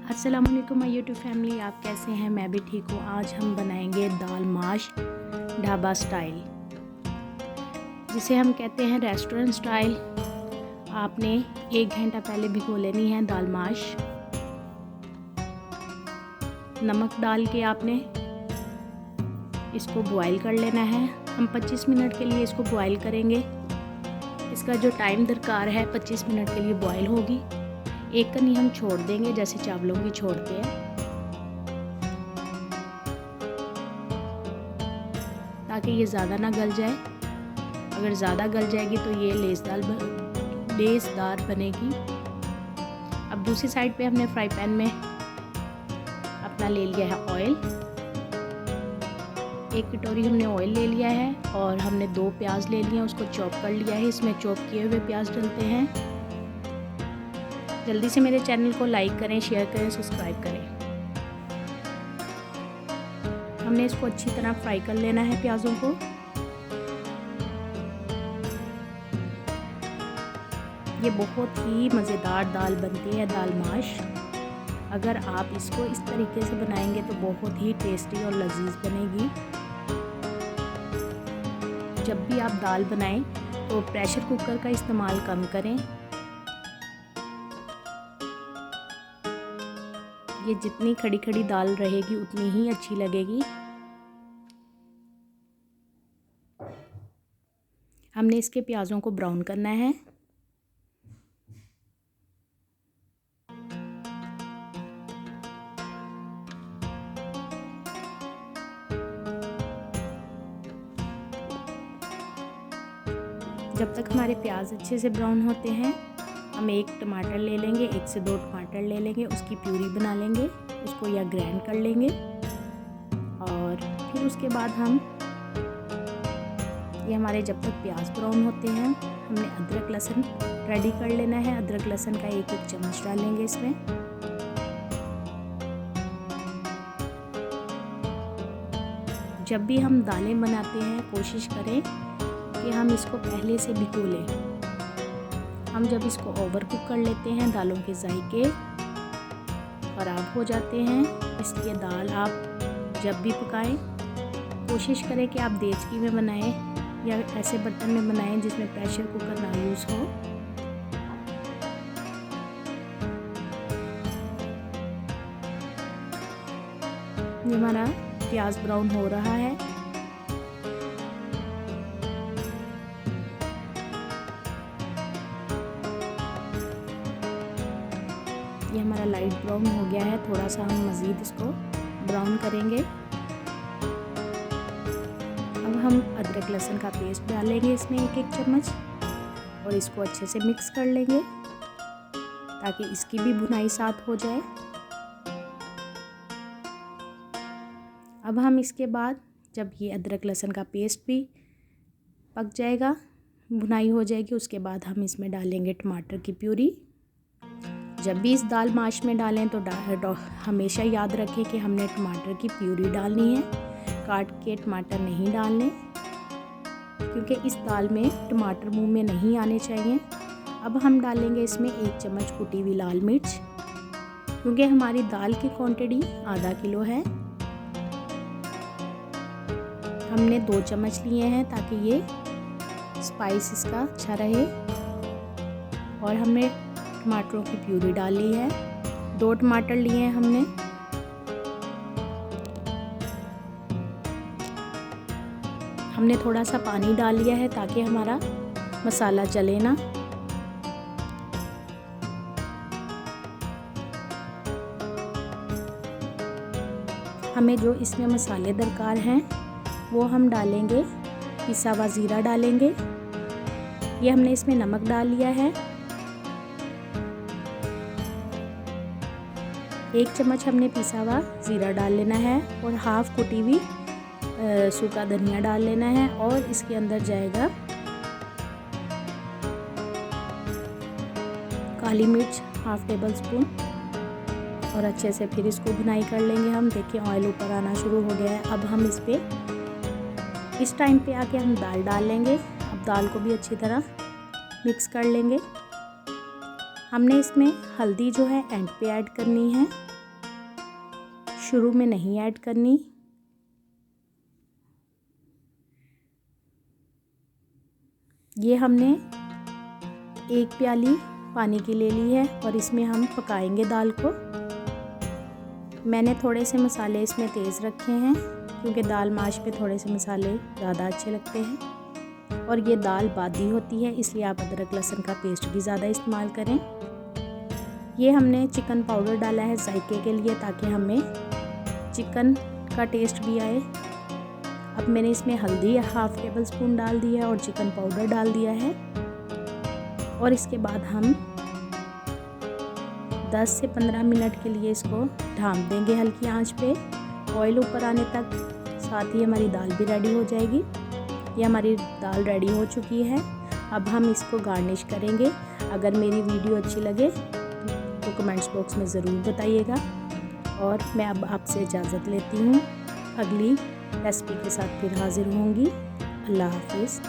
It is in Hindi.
अस्सलाम वालेकुम माय यूट्यूब फैमिली, आप कैसे हैं? मैं भी ठीक हूँ। आज हम बनाएंगे दाल माश ढाबा स्टाइल, जिसे हम कहते हैं रेस्टोरेंट स्टाइल। आपने 1 घंटा पहले भिगो लेनी है दाल माश। नमक डाल के आपने इसको बॉईल कर लेना है। हम 25 मिनट के लिए इसको बॉईल करेंगे। इसका जो टाइम दरकार है 25 मिनट के लिए बॉईल होगी। एक कनी हम छोड़ देंगे जैसे चावलों की छोड़ते हैं, ताकि ये ज़्यादा ना गल जाए। अगर ज़्यादा गल जाएगी तो ये लेसदार बनेगी। अब दूसरी साइड पे हमने फ्राई पैन में अपना ले लिया है ऑयल। 1 कटोरी हमने ऑयल ले लिया है और हमने 2 प्याज ले लिए हैं, उसको चॉप कर लिया है। इसमें चॉप किए हुए प्याज डलते हैं। जल्दी से मेरे चैनल को लाइक करें, शेयर करें, सब्सक्राइब करें। हमने इसको अच्छी तरह फ्राई कर लेना है प्याज़ों को। ये बहुत ही मज़ेदार दाल बनती है, दाल माश। अगर आप इसको इस तरीके से बनाएंगे तो बहुत ही टेस्टी और लजीज बनेगी। जब भी आप दाल बनाएं तो प्रेशर कुकर का इस्तेमाल कम करें। ये जितनी खड़ी खड़ी दाल रहेगी उतनी ही अच्छी लगेगी। हमने इसके प्याज़ों को ब्राउन करना है। जब तक हमारे प्याज अच्छे से ब्राउन होते हैं, हम 1 टमाटर ले लेंगे, 1 से 2 टमाटर ले लेंगे, उसकी प्यूरी बना लेंगे, उसको या ग्राइंड कर लेंगे। और फिर उसके बाद हम ये हमारे जब तक प्याज ब्राउन होते हैं, हमने अदरक लहसुन रेडी कर लेना है। अदरक लहसुन का 1-1 चम्मच डालेंगे इसमें। जब भी हम दालें बनाते हैं कोशिश करें कि हम इसको पहले से भिगो लें। हम जब इसको ओवर कुक कर लेते हैं, दालों के जायके ख़राब हो जाते हैं। इसलिए दाल आप जब भी पकाएं कोशिश करें कि आप देचकी में बनाएं या ऐसे बर्तन में बनाएं जिसमें प्रेशर कुकर ना यूज़ हो। ये हमारा प्याज ब्राउन हो रहा है। ये हमारा लाइट ब्राउन हो गया है। थोड़ा सा हम मज़ीद इसको ब्राउन करेंगे। अब हम अदरक लहसुन का पेस्ट डालेंगे इसमें 1-1 चम्मच और इसको अच्छे से मिक्स कर लेंगे ताकि इसकी भी भुनाई साथ हो जाए। अब हम इसके बाद जब ये अदरक लहसुन का पेस्ट भी पक जाएगा, भुनाई हो जाएगी, उसके बाद हम इसमें डालेंगे टमाटर की प्यूरी। जब भी इस दाल माश में डालें तो हमेशा याद रखें कि हमने टमाटर की प्यूरी डालनी है, काट के टमाटर नहीं डालने, क्योंकि इस दाल में टमाटर मुंह में नहीं आने चाहिए। अब हम डालेंगे इसमें 1 चम्मच कुटी हुई लाल मिर्च, क्योंकि हमारी दाल की क्वांटिटी आधा किलो है। हमने 2 चम्मच लिए हैं ताकि ये स्पाइस इसका अच्छा रहे। और हमने टमाटरों की प्यूरी डाल ली है। 2 टमाटर लिए हैं हमने। हमने थोड़ा सा पानी डाल लिया है ताकि हमारा मसाला जले ना। हमें जो इसमें मसाले दरकार हैं वो हम डालेंगे। पिसा हुआ ज़ीरा डालेंगे। ये हमने इसमें नमक डाल लिया है। 1 चम्मच हमने पिसा हुआ ज़ीरा डाल लेना है और हाफ कुटी हुई सूखा धनिया डाल लेना है। और इसके अंदर जाएगा काली मिर्च हाफ टेबल स्पून। और अच्छे से फिर इसको भुनाई कर लेंगे हम। देखिए ऑयल ऊपर आना शुरू हो गया है। अब हम इस टाइम पे आके हम दाल डाल लेंगे। अब दाल को भी अच्छी तरह मिक्स कर लेंगे। हमने इसमें हल्दी जो है एंड पे ऐड करनी है। शुरू में नहीं ऐड करनी। ये हमने 1 प्याली पानी की ले ली है और इसमें हम पकाएंगे दाल को। मैंने थोड़े से मसाले इसमें तेज़ रखे हैं क्योंकि दाल माश पे थोड़े से मसाले ज़्यादा अच्छे लगते हैं और ये दाल बादी होती है, इसलिए आप अदरक लहसुन का पेस्ट भी ज़्यादा इस्तेमाल करें। ये हमने चिकन पाउडर डाला है जायके के लिए ताकि हमें चिकन का टेस्ट भी आए। अब मैंने इसमें हल्दी 1/2 टेबल स्पून डाल दी है और चिकन पाउडर डाल दिया है और इसके बाद हम 10 से 15 मिनट के लिए इसको ढाँप देंगे हल्की आंच पे, ऑयल ऊपर आने तक। साथ ही हमारी दाल भी रेडी हो जाएगी। ये हमारी दाल रेडी हो चुकी है। अब हम इसको गार्निश करेंगे। अगर मेरी वीडियो अच्छी लगे तो कमेंट्स बॉक्स में ज़रूर बताइएगा और मैं अब आपसे इजाज़त लेती हूँ। अगली रेसिपी के साथ फिर हाज़िर होंगी। अल्लाह हाफिज़।